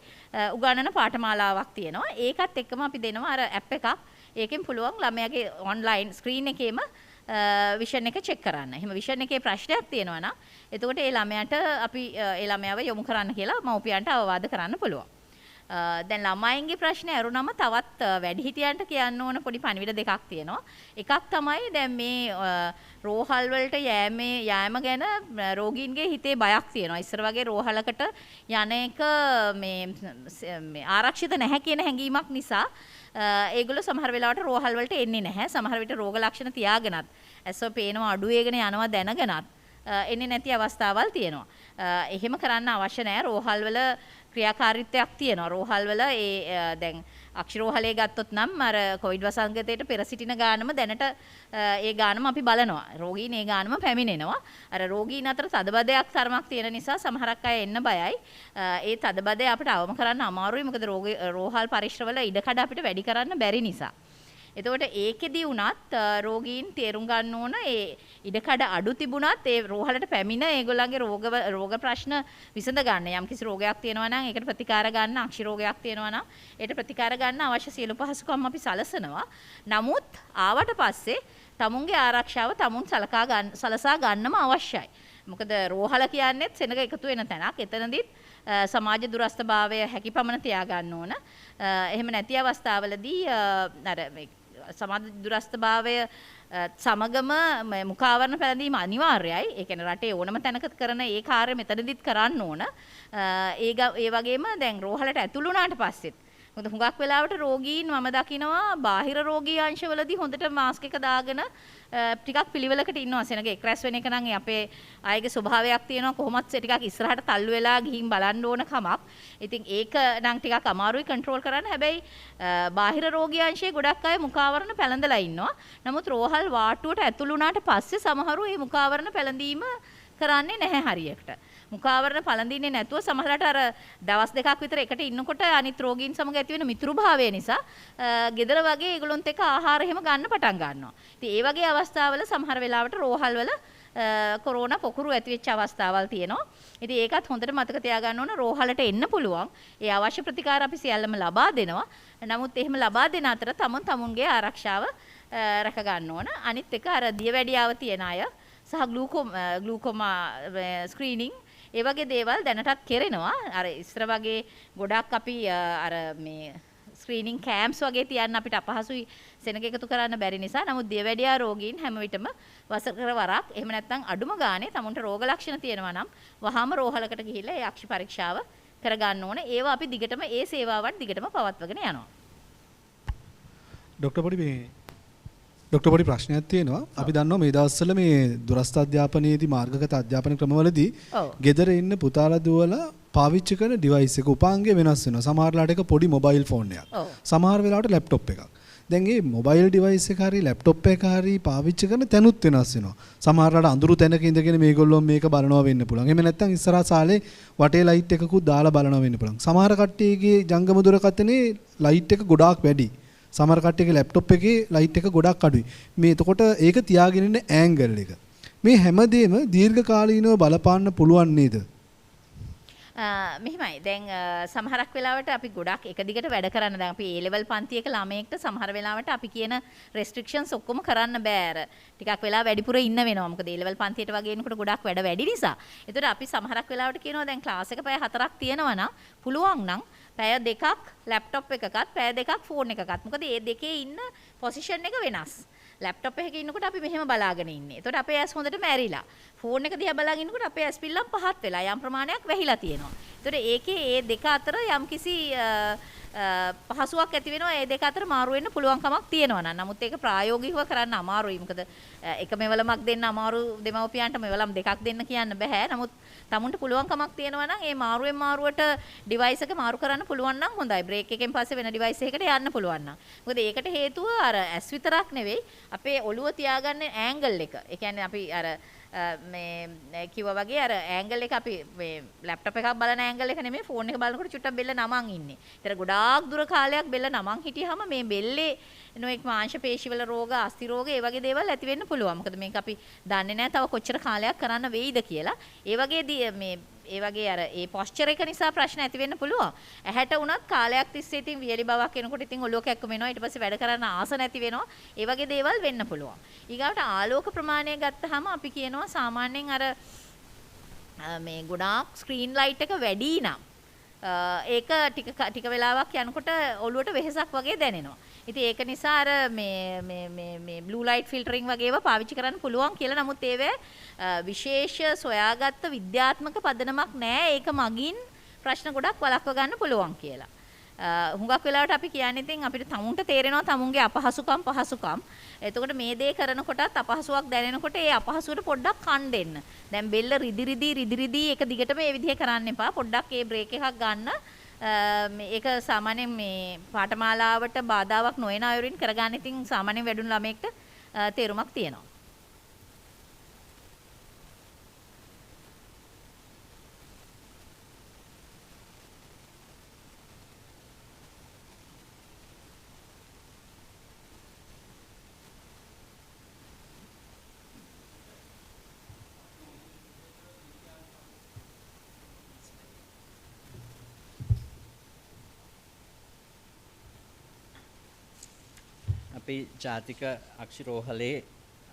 උගන්වන පාඨමාලාවක් තියෙනවා. ඒකත් එක්කම අපි දෙනවා අර ඇප් එකක්. ඒකෙන් පුළුවන් ළමයාගේ ඔන්ලයින් ස්ක්‍රීන් එකේම විෂන් එක චෙක් කරන්න. එහෙම විෂන් එකේ ප්‍රශ්නයක් තියෙනවා නම් එතකොට ඒ ළමයාට අපි ඒ ළමයාව යොමු කරන්න කියලා මව්පියන්ට අවවාද කරන්න පුළුවන්. දැන් ළමයින්ගේ ප්‍රශ්න ඇරුණම තවත් වැඩිහිටියන්ට කියන්න ඕන පොඩි පණිවිඩ දෙකක් තියෙනවා. එකක් තමයි දැන් මේ රෝහල් වලට යෑම ගැන රෝගීන්ගේ හිතේ බයක් තියෙනවා. ඉස්සර වගේ රෝහලකට යන එක මේ ආරක්ෂිත නැහැ කියන හැඟීමක් නිසා ඒගොල්ලෝ සමහර වෙලාවට රෝහල් වලට එන්නේ නැහැ. සමහර විට රෝග ලක්ෂණ තියාගෙනත් ඇස්ව පේනවා අඩු වේගෙන යනවා දැනගෙනත් එන්නේ නැති අවස්ථාවල් තියෙනවා. එහෙම කරන්න අවශ්‍ය නැහැ. රෝහල් වල ක්‍රියාකාරීත්වයක් තියෙනවා. රෝහල් වල දැන් අක්ෂරෝහලේ ගත්තොත් නම් අර කොවිඩ් වසංගතයට පෙර සිටින ගානම දැනට ඒ ගානම අපි බලනවා. රෝගීන් ඒ ගානම පැමිණෙනවා. අර රෝගීන් අතර තදබදයක් තරමක් තියෙන නිසා සමහරක් අය එන්න බයයි. ඒ තදබදය අපිට අවම කරන්න අමාරුයි. මොකද රෝහල් පරිශ්‍රවල ඉඩකඩ අපිට වැඩි කරන්න බැරි නිසා. එතකොට ඒකෙදි වුණත් රෝගීන් තේරුම් ගන්න ඕන ඒ ඉඩකඩ අඩු තිබුණත් ඒ රෝහලට පැමිණ ඒගොල්ලන්ගේ රෝග ප්‍රශ්න විසඳ ගන්න. යම් කිසි රෝගයක් තියෙනවා නම් ඒකට ප්‍රතිකාර ගන්න, අක්ෂි රෝගයක් තියෙනවා නම් ඒකට ප්‍රතිකාර ගන්න අවශ්‍ය සියලු පහසුකම් අපි සලසනවා. නමුත් ආවට පස්සේ තමුන්ගේ ආරක්ෂාව තමුන් සලසා ගන්නම අවශ්‍යයි. මොකද රෝහල කියන්නේත් සෙනඟ එකතු වෙන තැනක්. එතනදිත් සමාජ දුරස්ථභාවය හැකිපමණ තියා ගන්න ඕන. එහෙම නැති අවස්ථාවලදී අර සමාජ දුරස්ථභාවය සමගම මුඛාවරණ පැළඳීම අනිවාර්යයි. ඒ කියන්නේ රටේ ඕනම තැනක කරන ඒ කාර්ය මෙතනදිත් කරන්න ඕන. ඒ වගේම දැන් රෝහලට ඇතුළු වුණාට පස්සෙත් මොකද හුඟක් වෙලාවට රෝගීන් මම දකිනවා බාහිර රෝගී අංශවලදී හොඳට මාස්ක් එක දාගෙන ටිකක් පිළිවෙලකට ඉන්නවා. සෙනඟ එක්රැස් වෙන එක නම් අපේ අයගේ ස්වභාවයක් තියෙනවා. කොහොමත් ටිකක් ඉස්සරහට තල්ලු වෙලා ගිහින් බලන්න ඕන කමක්. ඉතින් ඒක නම් ටිකක් අමාරුයි කන්ට්‍රෝල් කරන්න. හැබැයි බාහිර රෝගී අංශයේ ගොඩක් අය මුඛාවරණ පැළඳලා ඉන්නවා. නමුත් රෝහල් වාට්ටුවට ඇතුළු වුණාට පස්සේ සමහරු මේ මුඛාවරණ පැළඳීම කරන්නේ නැහැ හරියට. මුඛාවරණ පළඳින්නේ නැතුව සමහරවිට අර දවස් දෙකක් විතර එකට ඉන්නකොට අනිත් රෝගීන් සමග ඇති වෙන මිතුරුභාවය නිසා ගෙදර වගේ ඒගොල්ලොන්ත් එක්ක ආහාර එහෙම ගන්න පටන් ගන්නවා. ඉතින් ඒ වගේ අවස්ථාවල සමහර වෙලාවට රෝහල් වල කොරෝනා පොකුරු ඇති වෙච්ච අවස්ථාවල් තියෙනවා. ඉතින් ඒකත් හොඳට මතක තියාගන්න ඕන. රෝහලට එන්න පුළුවන්. ඒ අවශ්‍ය ප්‍රතිකාර අපි සියල්ලම ලබා දෙනවා. නමුත් එහෙම ලබා දෙන අතර තමුන්ගේ ආරක්ෂාව රැක ගන්න ඕන. අනිත් එක අර දියවැඩියාව තියන අය සහ ග්ලූකෝමා ස්ක්‍රීනින් ඒ වගේ දේවල් දැනටත් කෙරෙනවා. අර ඉස්සර වගේ ගොඩක් අපි අර මේ ස්ක්‍රීනින් කැම්ප්ස් වගේ තියන්න අපිට අපහසුයි සෙනඟ එකතු කරන්න බැරි නිසා. නමුත් දියවැඩියා රෝගීන් හැම විටම වසර වරක් එහෙම නැත්නම් අඩුම ගානේ තමුන්ට රෝග ලක්ෂණ තියෙනවා නම් වහාම රෝහලකට ගිහිල්ලා ඒ අක්ෂි පරීක්ෂාව කරගන්න ඕනේ. ඒවා අපි දිගටම ඒ සේවාවන් දිගටම පවත්වාගෙන යනවා. ડોક્ટર පොඩි ප්‍රශ්නයක් තියෙනවා. අපි දන්නවා මේ දවස්වල මේ දුරස්ථ අධ්‍යාපනයේදී මාර්ගගත අධ්‍යාපන ක්‍රමවලදී ගෙදර ඉන්න පුතාලා දුවලා පාවිච්චි කරන ඩිවයිස් එක උපාංගය වෙනස් වෙනවා. සමහරලාට එක පොඩි මොබයිල් ෆෝන් එකක්. සමහර වෙලාවට ලැප්ටොප් එකක්. දැන් මේ මොබයිල් ඩිවයිස් එක හරි ලැප්ටොප් එක හරි පාවිච්චි කරන තැනුත් වෙනස් වෙනවා. සමහරලාට අඳුරු තැනක ඉඳගෙන මේගොල්ලෝ මේක බලනවා වෙන්න පුළුවන්. එහෙම නැත්නම් ඉස්සරහා සාලේ වටේ ලයිට් එකකුත් දාලා බලනවා වෙන්න පුළුවන්. සමහර කට්ටියගේ ජංගම දුරකථනයේ ලයිට් එක ගොඩාක් වැඩි. සමහර කට්ටියගේ ලැප්ටොප් එකේ ලයිට් එක ගොඩක් අඩුයි. මේ එතකොට ඒක තියාගෙන ඉන්න ඇන්ගල් එක. මේ හැමදේම දීර්ඝ කාලීනව බලපාන්න පුළුවන් නේද? මෙහෙමයි. දැන් සමහරක් වෙලාවට අපි ගොඩක් එක දිගට වැඩ කරන්න දැන් අපි A level පන්තියක ළමයෙක්ට සමහර වෙලාවට අපි කියන restrictions ඔක්කොම කරන්න බෑ. අර ටිකක් වෙලා වැඩිපුර ඉන්න වෙනවා. මොකද A level පන්තියට වගේ එනකොට ගොඩක් වැඩ වැඩි නිසා. ඒතර අපි සමහරක් වෙලාවට කියනවා දැන් ක්ලාස් එක පැය 4ක් තියෙනවා නම් පුළුවන් නම් පැය 2ක් ලැප්ටොප් එකකත් පැය 2ක් ෆෝන් එකකත්. මොකද මේ දෙකේ ඉන්න පොසිෂන් එක වෙනස්. ලැප්ටොප් එකක ඉන්නකොට අපි මෙහෙම බලාගෙන ඉන්නේ. එතකොට අපේ ඇස් හොඳට මැරිලා. ෆෝන් එක දිහා බලාගෙන ඉන්නකොට අපේ ඇස් පිල්ලම් පහත් වෙලා යම් ප්‍රමාණයක් වැහිලා තියෙනවා. එතකොට ඒකේ මේ දෙක අතර යම්කිසි පහසුවක් ඇති වෙනවා. මේ දෙක අතර මාරු වෙන්න පුළුවන් කමක් තියෙනවා නේද? නමුත් ඒක ප්‍රායෝගිකව කරන්න අමාරුයි. මොකද එක මෙවලමක් දෙන්න අමාරු දෙමව්පියන්ට මෙවලම් දෙකක් දෙන්න කියන්න බෑ. නමුත් තමුන්ට පුළුවන් කමක් තියෙනවා නම් ඒ මාරුවෙන් මාරුවට ඩිවයිස් එක මාරු කරන්න පුළුවන් නම් හොඳයි. බ්‍රේක් එකෙන් පස්සේ වෙන ඩිවයිස් එකකට යන්න පුළුවන් නම්. මොකද ඒකට හේතුව අර ඇස් විතරක් නෙවෙයි අපේ ඔළුව තියාගන්න ඇන්ගල් එක. ඒ කියන්නේ අපි අර මේ කිව්වා වගේ අර ඇන්ගල් එක අපි මේ ලැප්ටොප් එකක් බලන ඇන්ගල් එක නෙමෙයි ෆෝන් එක බලනකොට චුට්ටක් බෙල්ල නමන් ඉන්නේ. ඒතර ගොඩාක් දුර කාලයක් බෙල්ල නමන් හිටියාම මේ බෙල්ලේ නොඑක් මාංශ පේශිවල රෝග, අස්ථි රෝග ඒ වගේ දේවල් ඇති වෙන්න පුළුවන්. මොකද මේක අපි දන්නේ නැහැ තව කොච්චර කාලයක් කරන්න වෙයිද කියලා. ඒ වගේ මේ ඒ වගේ අර ඒ පොස්චර් එක නිසා ප්‍රශ්න ඇති වෙන්න පුළුවන්. ඇහැට උනත් කාලයක් තිස්සේ ඉතින් වියලි බවක් එනකොට ඉතින් ඔලුව කැක්කම වෙනවා. ඊට පස්සේ වැඩ කරන්න ආස නැති වෙනවා. ඒ වගේ දේවල් වෙන්න පුළුවන්. ඊගාවට ආලෝක ප්‍රමාණය ගත්තාම අපි කියනවා සාමාන්‍යයෙන් අර මේ ගොඩාක් ස්ක්‍රීන් ලයිට් එක වැඩි නම් ඒක ටික වෙලාවක් යනකොට ඔලුවට වෙහෙසක් වගේ දැනෙනවා. ඉතින් ඒක නිසා අර මේ බ්ලූ ලයිට් ෆිල්ටරින් වගේ ඒවා පාවිච්චි කරන්න පුළුවන් කියලා. නමුත් ඒවේ විශේෂ සොයාගත්ත විද්‍යාත්මක පදනමක් නැහැ. ඒක මගින් ප්‍රශ්න ගොඩක් වළක්ව ගන්න පුළුවන් කියලා. හුඟක් වෙලාවට අපි කියන්නේ ඉතින් අපිට තමුන්ට තේරෙනවා තමුන්ගේ පහසුකම්. එතකොට මේ දේ කරනකොටත් අපහසුාවක් දැනෙනකොට ඒ අපහසුවට පොඩ්ඩක් කන් දෙන්න. දැන් බෙල්ල රිදි ඒක දිගටම මේ විදිහේ කරන්න එපා. පොඩ්ඩක් ඒ බ්‍රේක් එකක් ගන්න. මේක සාමාන්‍යයෙන් මේ පාඨමාලාවට බාධාවක් නොවන අයුරින් කරගන්න ඉතින් සාමාන්‍යයෙන් වැඩුණු ළමයෙක්ට තේරුමක් තියෙනවා. අපේ ජාතික අක්ෂරෝහලේ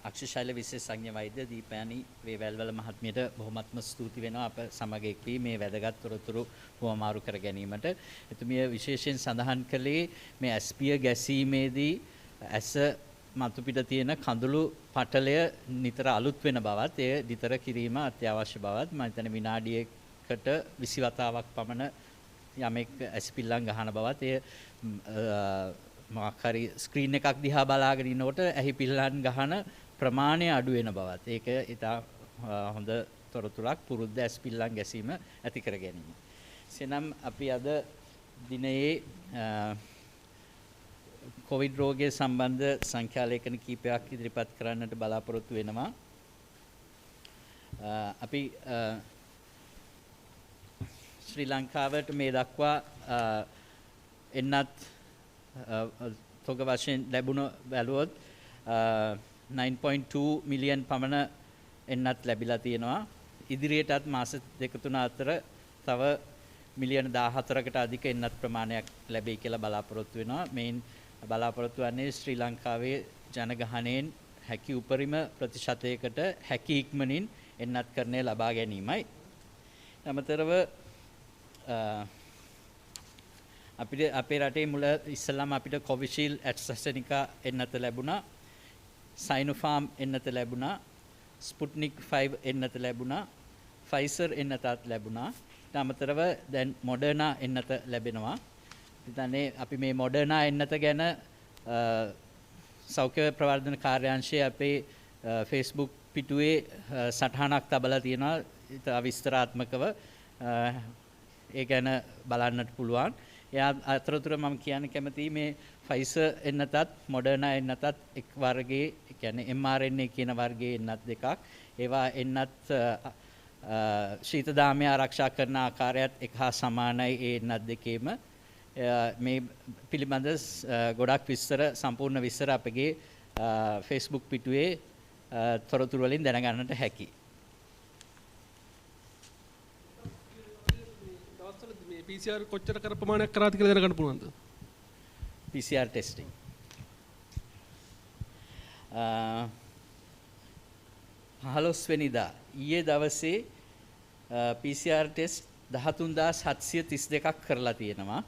අක්ෂශෛල විශේෂඥ වෛද්‍ය දීපයනි වේවැල්වල මහත්මියට බොහොමත්ම ස්තුති වෙනවා අප සමග එක් වී මේ වැදගත් තොරතුරු හුවමාරු කර ගැනීමට. එතුමිය විශේෂයෙන් සඳහන් කළේ මේ ඇස්පිය ගැසීමේදී ඇස මතු පිට තියෙන කඳුළු පටලය නිතර අලුත් වෙන බවත් එය නිතර කිරීම අත්‍යවශ්‍ය බවත් මම හිතන්නේ විනාඩියකට 20 වතාවක් පමණ යමෙක් ඇස්පිල්ලම් ගහන බවත් එය මාකරි ස්ක්‍රීන් එකක් දිහා බලාගෙන ඉනකොට ඇහි පිල්ලම් ගහන ප්‍රමාණය අඩු වෙන බවත් ඒක ඉතා හොඳ තොරතුරක් පුරුද්ද ඇස්පිල්ලම් ගැසීම ඇති කර ගැනීම. එසේනම් අපි අද දිනයේ කොවිඩ් රෝගය සම්බන්ධ සංඛ්‍යා ලේඛන කීපයක් ඉදිරිපත් කරන්නට බලාපොරොත්තු වෙනවා. අපි ශ්‍රී ලංකාවට මේ දක්වා එන්නත් තොග වශයෙන් ලැබුණු බැලුවොත් 9.2 මිලියන් පමණ එන්නත් ලැබිලා තියෙනවා. ඉදිරියටත් මාස දෙක තුන අතර තව මිලියන 14කට අධික එන්නත් ප්‍රමාණයක් ලැබෙයි කියලා බලාපොරොත්තු වෙනවා. මේන් බලාපොරොත්තු වන්නේ ශ්‍රී ලංකාවේ ජනගහනයෙන් හැකි උපරිම ප්‍රතිශතයකට හැකි ඉක්මනින් එන්නත් කරණය ලබා ගැනීමයි. අමතරව අපිට අපේ රටේ මුල ඉස්සෙල්ලාම අපිට කොවිෂීල්ඩ් ඇස්ට්‍රාසෙනිකා එන්නත ලැබුණා, සයිනෝෆාර්ම් එන්නත ලැබුණා, ස්පුට්නික් 5 එන්නත ලැබුණා, ෆයිසර් එන්නතත් ලැබුණා. ඊට අමතරව දැන් මොඩර්නා එන්නත ලැබෙනවා. ඉතින් අපි මේ මොඩර්නා එන්නත ගැන සෞඛ්‍ය ප්‍රවර්ධන කාර්යාංශයේ අපේ Facebook පිටුවේ සටහනක් තබලා තියෙනවා ඉතා විස්තරාත්මකව. ඒ ගැන බලන්නට පුළුවන්. එයා අතරතුර මම කියන්න කැමතියි මේ ෆයිසර් එන්නතත් මොඩර්නා එන්නතත් එක් වර්ගයේ කියන්නේ mRNA කියන වර්ගයේ එන්නත් දෙකක්. ඒවා එන්නත් ශීතදාමය ආරක්ෂා කරන ආකාරයත් එක හා සමානයි ඒ එන්නත් දෙකේම. මේ පිළිබඳ ගොඩක් විස්තර සම්පූර්ණ විස්තර අපගේ Facebook පිටුවේ තොරතුරු වලින් දැනගන්නට හැකියි. PCR කොච්චර කර ප්‍රමාණයක් කරාද කියලා දැනගන්න පුළුවන්ද? PCR testing. 15 වෙනිදා ඊයේ දවසේ PCR test 13732ක් කරලා තියෙනවා.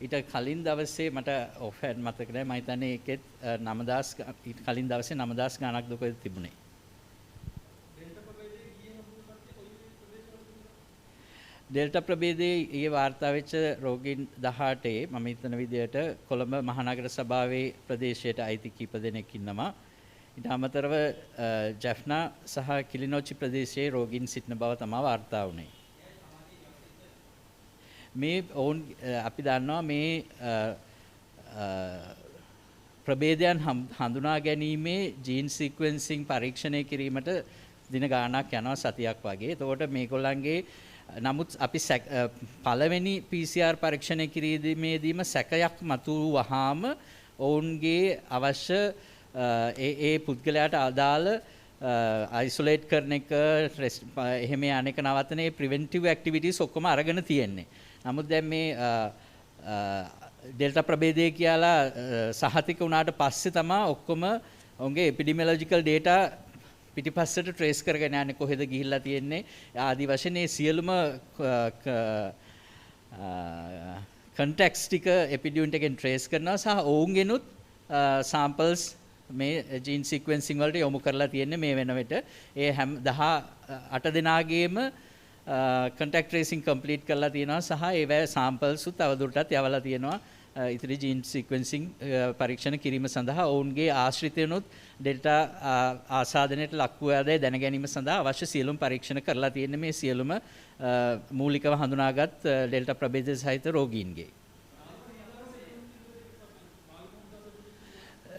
ඊට කලින් දවසේ මට ඔෆ්හෑන්ඩ් මතක නැහැ මම හිතන්නේ ඒකෙත් 9000 ඊට කලින් දවසේ 9000 ගණනක් දුකද තිබුණේ. ඩෙල්ටා ප්‍රභේදයේ ඊයේ වාර්තා වෙච්ච රෝගීන් 18 මම හිතන විදිහට කොළඹ මහනගර සභාවේ ප්‍රදේශයට අයිති කීප දෙනෙක් ඉන්නවා. ඊට අමතරව ජැෆ්නා සහ කිලිනොච්චි ප්‍රදේශයේ රෝගීන් සිටින බව තමයි වාර්තා වුණේ. මේ ඔවුන් අපි දන්නවා මේ ප්‍රභේදයන් හඳුනා ගැනීමේ ජීන් සීක්වෙන්සිං පරීක්ෂණය කිරීමට දින ගාණක් යනවා සතියක් වගේ. එතකොට මේගොල්ලන්ගේ නමුත් අපි පළවෙනි PCR පරීක්ෂණය කිරීමේදීම සැකයක් මතුව වහාම ඔවුන්ගේ අවශ්‍ය ඒ පුද්ගලයාට අදාළ isolate කරන එක එහෙම යන එක නවත්තන preventive activities ඔක්කොම අරගෙන තියෙන්නේ. නමුත් දැන් මේ ඩෙල්ටා ප්‍රභේදය කියලා සහතික වුණාට පස්සේ තමයි ඔක්කොම ඔවුන්ගේ epidemiological data පිටිපස්සට trace කරගෙන යන්නේ කොහෙද ගිහිල්ලා තියෙන්නේ ආදි වශයෙන් මේ සියලුම contacts ටික එපිඩියුන්ට් එකෙන් trace කරනවා සහ ඔවුන්ගෙනුත් samples මේ gene sequencing වලට යොමු කරලා තියෙන්නේ මේ වෙන විට ඒ හැම 18 දෙනාගේම contact tracing complete කරලා තියෙනවා සහ ඒවැ samples උත් තවදුරටත් යවලා තියෙනවා ඉතිරි gene sequencing පරීක්ෂණ කිරීම සඳහා ඔවුන්ගේ ආශ්‍රිතයනුත් ඩෙල්ටා ආසාදනයට ලක් වූ දැන ගැනීම සඳහා අවශ්‍ය සියලුම පරීක්ෂණ කරලා තියෙන්නේ මේ සියලුම මූලිකව හඳුනාගත් ඩෙල්ටා ප්‍රභේද සහිත රෝගීන්ගේ.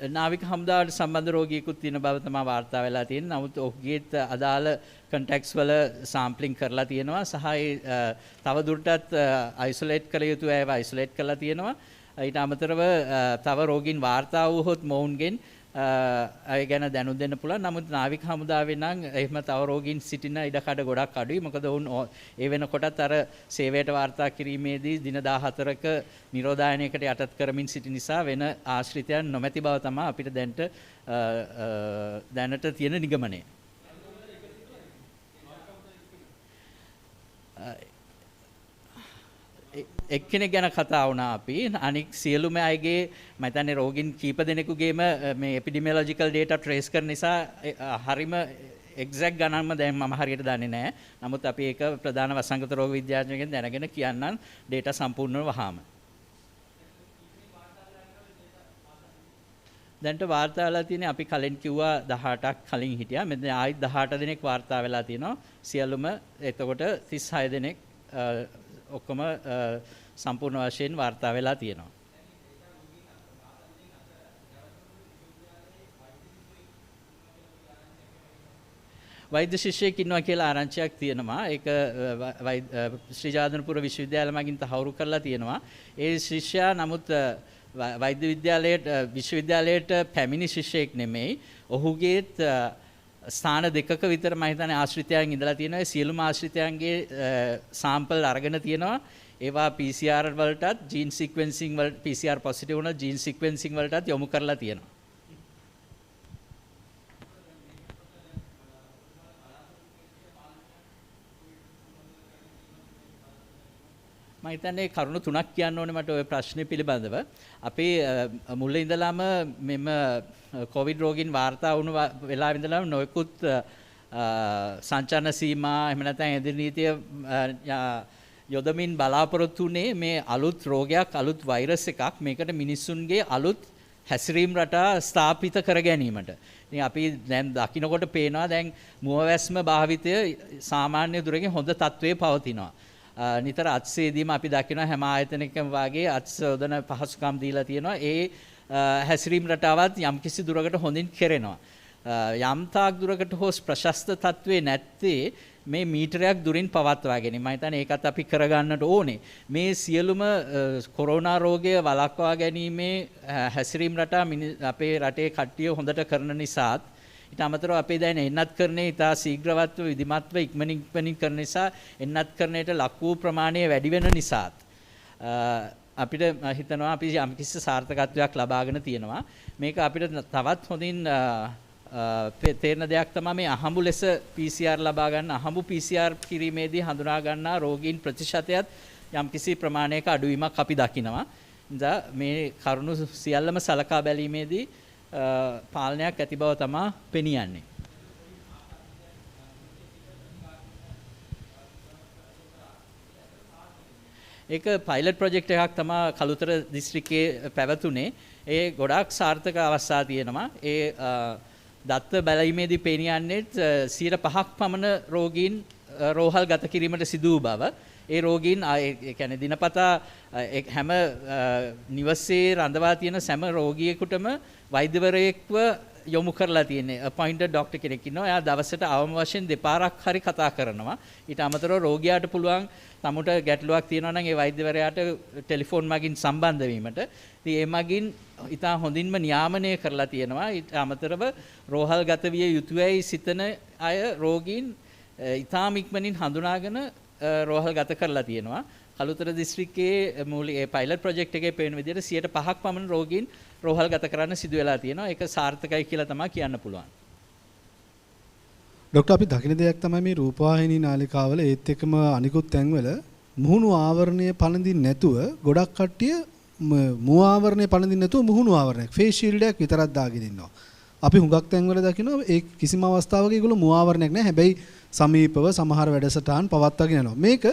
නාවික හමුදාවට සම්බන්ධ රෝගියෙකුත් තියෙන බව තමයි වාර්තා වෙලා තියෙන්නේ. නමුත් ඔහුගේත් අදාළ contacts වල sampling කරලා තියෙනවා සහ ඒ තව දුරටත් isolate කළ යුතු අයව isolate කරලා තියෙනවා. ඊට අමතරව තව රෝගීන් වාර්තා වුවහොත් මොවුන්ගෙන් අය ගැන දැනුම් දෙන්න පුළුවන්. නමුත් නාවික හමුදාවේ නම් එහෙම තව රෝගීන් සිටින ඉඩකඩ ගොඩක් අඩුයි. මොකද ඔවුන් ඒ වෙනකොටත් අර සේවයට වාර්තා කිරීමේදී දින 14ක නිරෝධායනයකට යටත් කරමින් සිටි නිසා වෙන ආශ්‍රිතයන් නොමැති බව තමයි අපිට දැනට තියෙන නිගමනය. එක්කෙනෙක් ගැන කතා වුණා අපි. අනික් සියලුම අයගේ මම හිතන්නේ රෝගීන් කීප දෙනෙකුගේම මේ epidemiological data trace කරන නිසා හරිම exact ගණන්ම දැන් මම හරියට දන්නේ නැහැ. නමුත් අපි ඒක ප්‍රධාන වසංගත රෝග විද්‍යාඥයෙක්ගෙන් දැනගෙන කියන්නම් data සම්පූර්ණව වහාම. දැන්ට වාර්තා වෙලා තියෙන්නේ අපි කලින් කිව්වා 18ක් කලින් හිටියා. මෙතන ආයිත් 18 දෙනෙක් වාර්තා වෙලා තියෙනවා. සියලුම එතකොට 36 දෙනෙක් ඔක්කොම සම්පූර්ණ වශයෙන් වාර්තා වෙලා තියෙනවා. වෛද්‍ය ශිෂ්‍යයෙක් ඉන්නවා කියලා ආරංචියක් තියෙනවා. ඒක ශ්‍රී ජාතනපුර විශ්වවිද්‍යාලය මගින් තහවුරු කරලා තියෙනවා. ඒ ශිෂ්‍යයා නමුත් වෛද්‍ය විශ්වවිද්‍යාලයට පැමිණි ශිෂ්‍යයෙක් නෙමෙයි. ඔහුගේත් ස්ථාන දෙකක විතර මම හිතන්නේ ආශ්‍රිතයන් ඉඳලා තියෙනවා. ඒ සියලුම ආශ්‍රිතයන්ගේ සාම්පල් අරගෙන තියෙනවා. ඒවා PCR වලටත් gene sequencing වල PCR positive වුණා gene sequencing වලටත් යොමු කරලා තියෙනවා. මම හිතන්නේ කරුණු තුනක් කියන්න ඕනේ මට ওই ප්‍රශ්නේ පිළිබඳව. අපි මුල ඉඳලාම මෙම කොවිඩ් රෝගීන් වාර්තා වුණු වෙලාවෙ ඉඳලාම නොයෙකුත් සංචාරන සීමා එහෙම නැත්නම් එදින නීතිය යොදමින් බලාපොරොත්තු වුණේ මේ අලුත් රෝගයක් අලුත් වෛරස් එකක් මේකට මිනිස්සුන්ගේ අලුත් හැසිරීම් රටා ස්ථාපිත කර ගැනීමට. ඉතින් අපි දැන් දකින්නකොට පේනවා දැන් මුවවැස්ම භාවිතය සාමාන්‍ය දුරකින් හොඳ තත්ත්වයේ පවතිනවා. නිතර අත්සේදීම අපි දකිනවා හැම ආයතනයකම වාගේ අත්සෝදන පහසුකම් දීලා තියෙනවා. ඒ හැසිරීම් රටාවත් යම්කිසි දුරකට හොඳින් කෙරෙනවා. යම් තාක් දුරකට හොස් ප්‍රශස්ත තත්ත්වේ නැත්තේ මේ මීටරයක් දුරින් පවත්වා ගැනීම. මම හිතන්නේ ඒකත් අපි කරගන්නට ඕනේ. මේ සියලුම කොරෝනා රෝගය වළක්වා ගැනීමේ හැසිරීම් රටා අපේ රටේ කට්ටිය හොඳට කරන නිසාත් ඊට අමතරව අපේ දැන් එන්නත් කරන්නේ ඉතා ශීඝ්‍රවත්ව විධිමත්ව ඉක්මනින් කරන නිසා එන්නත් කරන්නට ලක් වූ ප්‍රමාණය වැඩි වෙන නිසාත් අපිට හිතනවා අපි යම්කිසි සාර්ථකත්වයක් ලබාගෙන තියෙනවා. මේක අපිට තවත් හොඳින් තේරෙන දෙයක් තමයි මේ අහඹු ලෙස PCR ලබා ගන්න අහඹු PCR කිරීමේදී හඳුනා ගන්නා රෝගීන් ප්‍රතිශතයත් යම්කිසි ප්‍රමාණයක අඩුවීමක් අපි දකිනවා. ඉතින් මේ කරුණු සියල්ලම සලකා බැලීමේදී පාලනයක් ඇති බව තමයි පෙනියන්නේ. ඒක පයිලට් ප්‍රොජෙක්ට් එකක් තමයි කළුතර දිස්ත්‍රික්කයේ පැවතුනේ. ඒ ගොඩාක් සාර්ථක අවස්ථා තියෙනවා. ඒ දත්ත බැලීමේදී පෙනියන්නේ 5% පමණ රෝගීන් රෝහල් ගත කිරීමට සිදු වූ බව. ඒ රෝගීන් ඒ කියන්නේ දිනපතා හැම නිවසේ රඳවා තියෙන සෑම රෝගියෙකුටම වෛද්‍යවරයෙක්ව යොමු කරලා තියෙන්නේ. අපොයින්ටඩ් ડોක්ටර් කෙනෙක් ඉන්නවා. එයා දවසට අවම වශයෙන් දෙපාරක් හරි කතා කරනවා. ඊට අමතරව රෝගියාට පුළුවන් තමුට ගැටලුවක් තියෙනවා නම් ඒ වෛද්‍යවරයාට ටෙලිෆෝන් මගින් සම්බන්ධ වීමට. ඉතින් ඒ මගින් ඉතා හොඳින්ම නියාමනය කරලා තියෙනවා. ඊට අමතරව රෝහල්ගත විය යුතුයයි සිතන අය රෝගීන් ඉතාම ඉක්මනින් හඳුනාගෙන රෝහල්ගත කරලා තියෙනවා. කළුතර දිස්ත්‍රික්කයේ මූලික පයිලට් ප්‍රොජෙක්ට් එකේ පේන විදිහට 5% පමණ රෝගීන් රෝහල්ගත කරන්න සිදු වෙලා තියෙනවා. ඒක සාර්ථකයි කියලා තමයි කියන්න පුළුවන්. ડોක්ටර් අපි දකින දෙයක් තමයි මේ රූපවාහිනී නාලිකාවල ඒත් එක්කම අනිකුත් තැන්වල මුහුණු ආවරණය පළඳින්න නැතුව ගොඩක් කට්ටිය මුව ආවරණය පළඳින්න නැතුව මුහුණු ආවරණයක් ෆේස් ෂීල්ඩ් එකක් විතරක් දාගෙන ඉන්නවා. අපි හුඟක් තැන්වල දකිනවා ඒ කිසිම අවස්ථාවක ඒගොල්ලෝ මුව ආවරණයක් නැහැ. හැබැයි සමීපව සමහර වැඩසටහන් පවත්වාගෙන යනවා. මේක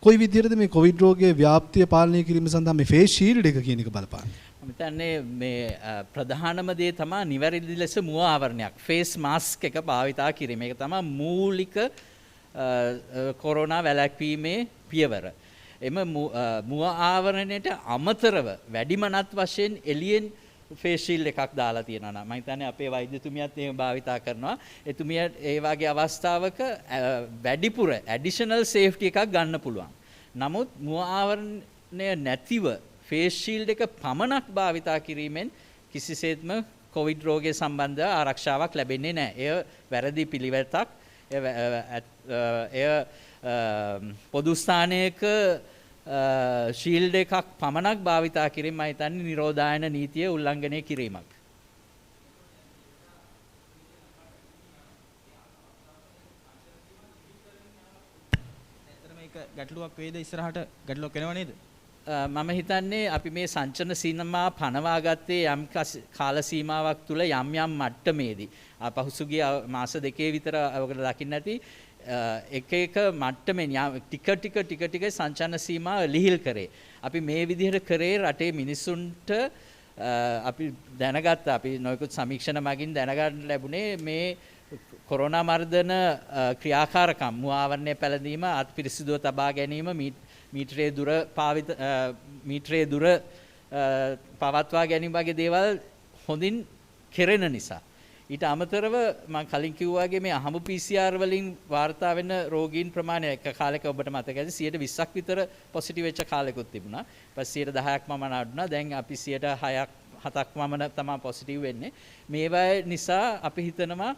කොයි විදිහටද මේ කොවිඩ් රෝගයේ ව්‍යාප්තිය පාලනය කිරීම සඳහා මේ ෆේස් ෂීල්ඩ් එක කියන එක බලපාන්නේ? මම හිතන්නේ මේ ප්‍රධානම දේ තමයි නිවැරදි ලෙස මුව ආවරණයක් ෆේස් මාස්ක් එක භාවිතා කිරීම. ඒක තමයි මූලික කොරෝනා වැළැක්වීමේ පියවර. එම මුව ආවරණයට අමතරව වැඩිමනත් වශයෙන් එළියෙන් ෆේස් ෂීල්ඩ් එකක් දාලා තියෙනවා නම් මම හිතන්නේ අපේ වෛද්‍යතුමියත් එහෙම භාවිතා කරනවා. එතුමිය ඒ වගේ අවස්ථාවක වැඩිපුර ඇඩිෂනල් සේෆ්ටි එකක් ගන්න පුළුවන්. නමුත් මුව ආවරණය නැතිව ෆේස් ෂීල්ඩ් එක පමණක් භාවිතා කිරීමෙන් කිසිසේත්ම කොවිඩ් රෝගය සම්බන්ධ ආරක්ෂාවක් ලැබෙන්නේ නැහැ. එය වැරදි පිළිවෙතක්. එය පොදු ස්ථානයක ශීල්ඩ් එකක් පමණක් භාවිතා කිරීම මම හිතන්නේ නිරෝධායන නීතිය උල්ලංඝනය කිරීමක්. ඇත්තට මේක ගැටලුවක් වේද ඉස්සරහට ගැටලුවක් වෙනව නේද? මම හිතන්නේ අපි මේ සංචන සීමා පනවා ගත්තේ යම් කාල සීමාවක් තුළ යම් යම් මට්ටමේදී. පහුසුගිය මාස දෙකේ විතර ඔකට දකින්න ඇති එක එක මට්ටමෙන් ටික සංචාන සීමා ලිහිල් කරේ. අපි මේ විදිහට කරේ රටේ මිනිසුන්ට අපි දැනගත්තා. අපි නොයෙකුත් සමීක්ෂණ මගින් දැනගන්න ලැබුණේ මේ කොරෝනා මර්ධන ක්‍රියාකාරකම් මුව ආවරණය පැළඳීම අත්පිරිසිදුව තබා ගැනීම මීටරයේ දුර පවත්වා ගැනීම වගේ දේවල් හොඳින් කෙරෙන නිසා. ඊට අමතරව මම කලින් කිව්වාගේ මේ අහඹු PCR වලින් වාර්තා වෙන රෝගීන් ප්‍රමාණය එක කාලයක ඔබට මතක ඇති 120ක් විතර පොසිටිව් වෙච්ච කාලෙකුත් තිබුණා. ඊපස්සේ 10ක් මම අඩුණා. දැන් අපි 6ක් 7ක් මම තමයි පොසිටිව් වෙන්නේ. මේවා නිසා අපි හිතනවා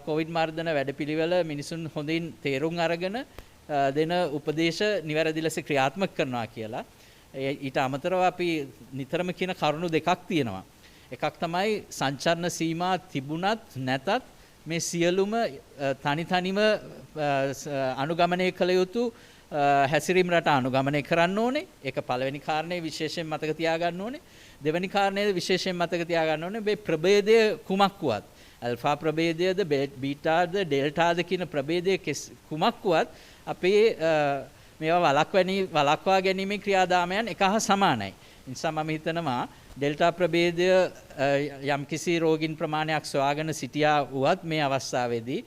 කොවිඩ් මර්ධන වැඩපිළිවෙල මිනිසුන් හොඳින් තේරුම් අරගෙන දෙන උපදේශ නිවැරදි ලෙස ක්‍රියාත්මක කරනවා කියලා. ඊට අමතරව අපි නිතරම කියන කරුණු දෙකක් තියෙනවා. එකක් තමයි සංචරණ සීමා තිබුණත් නැතත් මේ සියලුම තනිතනිව අනුගමනය කළ යුතු හැසිරීම් රට අනුගමනය කරන්න ඕනේ. ඒක පළවෙනි කාරණේ විශේෂයෙන් මතක තියාගන්න ඕනේ. දෙවෙනි කාරණේ විශේෂයෙන් මතක තියාගන්න ඕනේ මේ ප්‍රභේදය කුමක් වුවත් ඇල්ෆා ප්‍රභේදයද බීටාද ඩෙල්ටාද කියන ප්‍රභේදය කුමක් වුවත් අපේ මේවා වළක්වා ගැනීමේ ක්‍රියාදාමයන් එක හා සමානයි. ඒ නිසා මම හිතනවා ඩෙල්ටා ප්‍රභේදය යම්කිසි රෝගීන් ප්‍රමාණයක් සොයාගෙන සිටියා වුවත් මේ අවස්ථාවේදී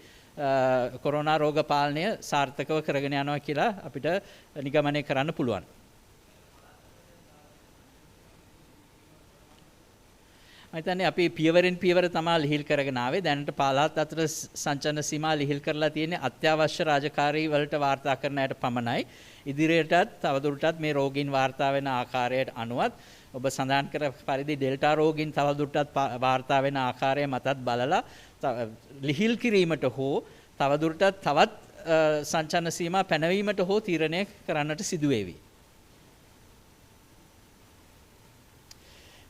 කොරෝනා රෝග පාලනය සාර්ථකව කරගෙන යනවා කියලා අපිට නිගමනය කරන්න පුළුවන්. මම හිතන්නේ අපි පියවරෙන් පියවර තමයි ලිහිල් කරගෙන ආවේ. දැනට පළාත් අතර සංචලන සීමා ලිහිල් කරලා තියෙන්නේ අත්‍යවශ්‍ය රාජකාරී වලට වාර්තා කරන අයට පමණයි. ඉදිරියටත් තවදුරටත් මේ රෝගීන් වාර්තා වෙන ආකාරයට අනුවත් ඔබ සඳහන් කර පරිදි ඩෙල්ටා රෝගීන් තවදුරටත් වාර්තා වෙන ආකාරය මතත් බලලා ලිහිල් කිරීමට හෝ තවදුරටත් තවත් සංචලන සීමා පැනවීමට හෝ තීරණය කරන්නට සිදු වේවි.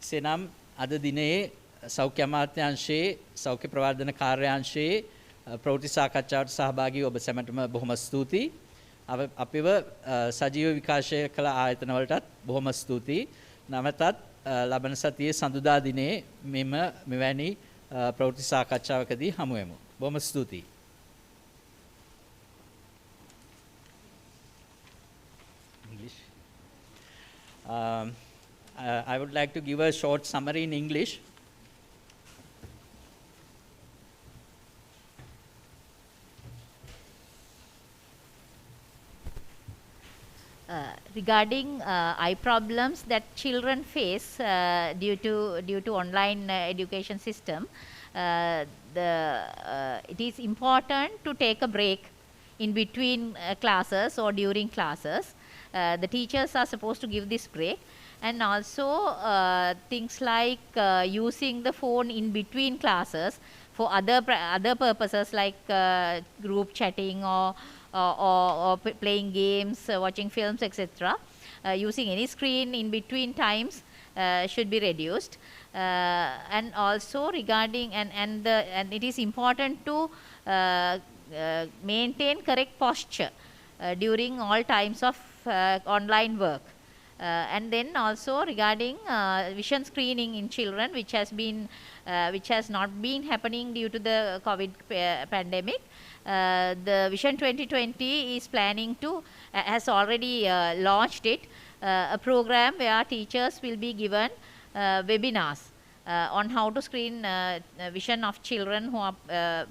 සෙනම් අද දිනේ සෞඛ්‍ය අමාත්‍යාංශයේ සෞඛ්‍ය ප්‍රවර්ධන කාර්යාංශයේ ප්‍රවෘත්ති සාකච්ඡාවට සහභාගී ඔබ සැමටම බොහොම ස්තුතියි. අපිව සජීව විකාශය කළ ආයතන වලටත් බොහොම ස්තුතියි. නැවතත් ලබන සතියේ සඳුදා දිනේ මෙවැනි ප්‍රවෘත්ති සාකච්ඡාවකදී හමු වෙමු. බොහොම ස්තුතියි. English. I would like to give a short summary in English. regarding eye problems that children face due to online education system, it is important to take a break in between classes or during classes. The teachers are supposed to give this break, and also things like using the phone in between classes for other purposes like group chatting or playing games, watching films, etc. Using any screen in between times should be reduced. And also regarding and it is important to maintain correct posture during all times of online work. And then also regarding vision screening in children, which has not been happening due to the COVID pandemic. The Vision 2020 is planning to has already launched it, a program where teachers will be given webinars on how to screen vision of children who are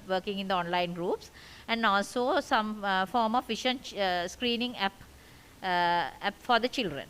working in the online groups, and also some form of vision screening app for the children.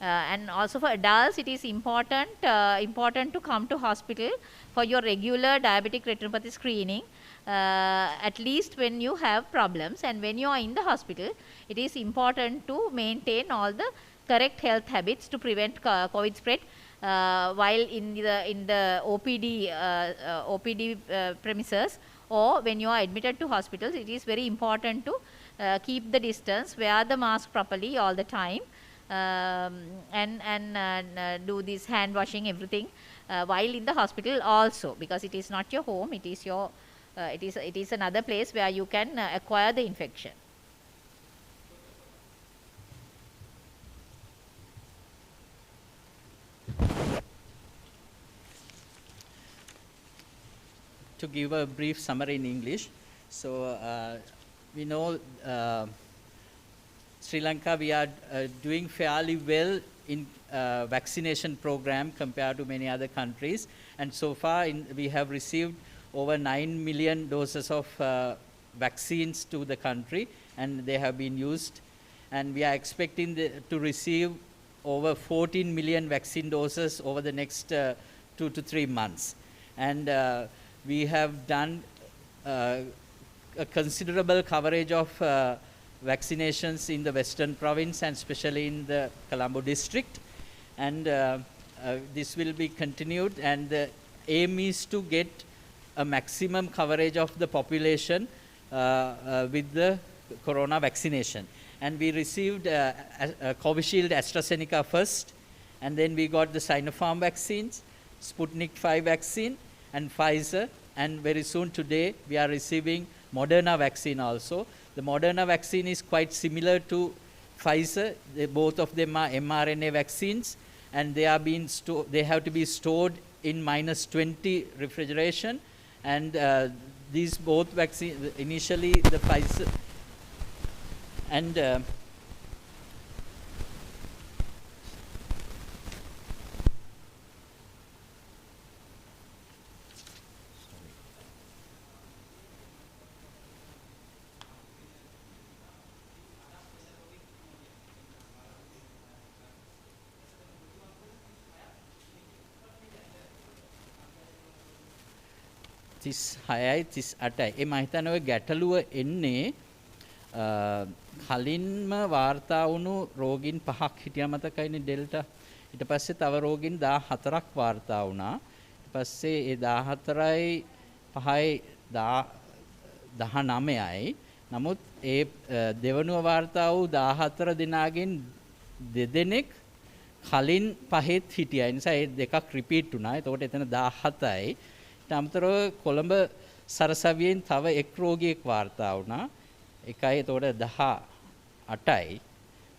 And also for adults, it is important to come to hospital for your regular diabetic retinopathy screening, at least when you have problems. And when you are in the hospital, it is important to maintain all the correct health habits to prevent COVID spread while in the OPD premises, or when you are admitted to hospitals. It is very important to keep the distance, wear the mask properly all the time, and do this hand washing, everything while in the hospital also, because it is not your home, it is your it is another place where you can acquire the infection. To give a brief summary in English, so we know Sri Lanka, we are doing fairly well in vaccination program compared to many other countries, and so far we have received over 9 million doses of vaccines to the country, and they have been used, and we are expecting to receive over 14 million vaccine doses over the next 2 to 3 months. And we have done a considerable coverage of vaccinations in the Western Province, and especially in the Colombo district, and this will be continued, and the aim is to get a maximum coverage of the population with the corona vaccination. And we received Covishield AstraZeneca first, and then we got the Sinopharm vaccines, Sputnik 5 vaccine, and Pfizer, and very soon today we are receiving Moderna vaccine also. The Moderna vaccine is quite similar to Pfizer. Both of them are mRNA vaccines, and they are being they have to be stored in -20 refrigeration, and these both vaccines, initially the Pfizer and This 38යි. මම හිතන්නේ ඔය ගැටලුව එන්නේ කලින්ම වාර්තා වුණු රෝගීන් 5ක් හිටියා මතකයිනේ ඩෙල්ටා. ඊට පස්සේ තව රෝගීන් 14ක් වාර්තා වුණා. ඊට පස්සේ ඒ 14යි 5යි 19යි. නමුත් ඒ දෙවනුව වාර්තා වූ 14 දෙනාගෙන් දෙදෙනෙක් කලින් පහෙත් හිටියා. ඒ නිසා ඒ දෙකක් රිපීට් වුණා. එතකොට එතන 17යි. අමතරව කොළඹ සරසවියෙන් තව එක් රෝගියෙක් වාර්තා වුණා. එකයි එතකොට 18යි.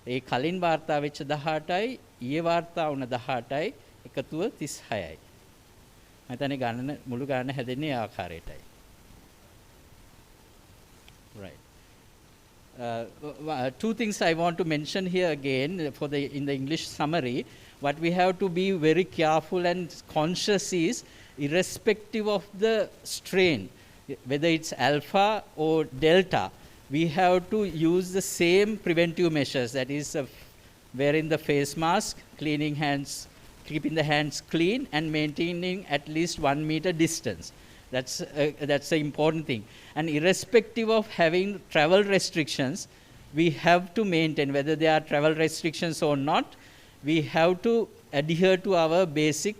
ඒ කලින් වාර්තා වෙච්ච 18යි ඊයේ වාර්තා වුණ 18යි එකතුව 36යි. මම හිතන්නේ ගණන මුළු ගණන හැදෙන්නේ ඒ ආකාරයටයි. Right. Two things I want to mention here again in the English summary. What we have to be very careful and conscious is, irrespective of the strain, whether it's alpha or delta, we have to use the same preventive measures, that is wearing the face mask, cleaning hands, keeping the hands clean, and maintaining at least 1 meter distance. That's the important thing. And irrespective of having travel restrictions, we have to maintain, whether there are travel restrictions or not, we have to adhere to our basic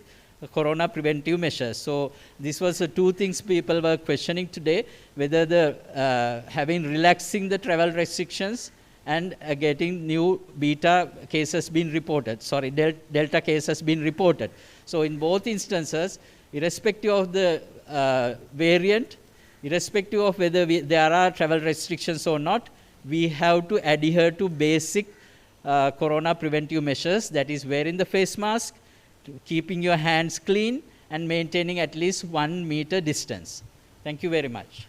corona preventive measures. So this was the two things people were questioning today, whether the relaxing the travel restrictions and getting new beta cases being reported, delta cases being reported. So in both instances, irrespective of the variant, irrespective of whether there are travel restrictions or not, we have to adhere to basic corona preventive measures, that is wearing the face mask, keeping your hands clean, and maintaining at least 1 meter distance. Thank you very much.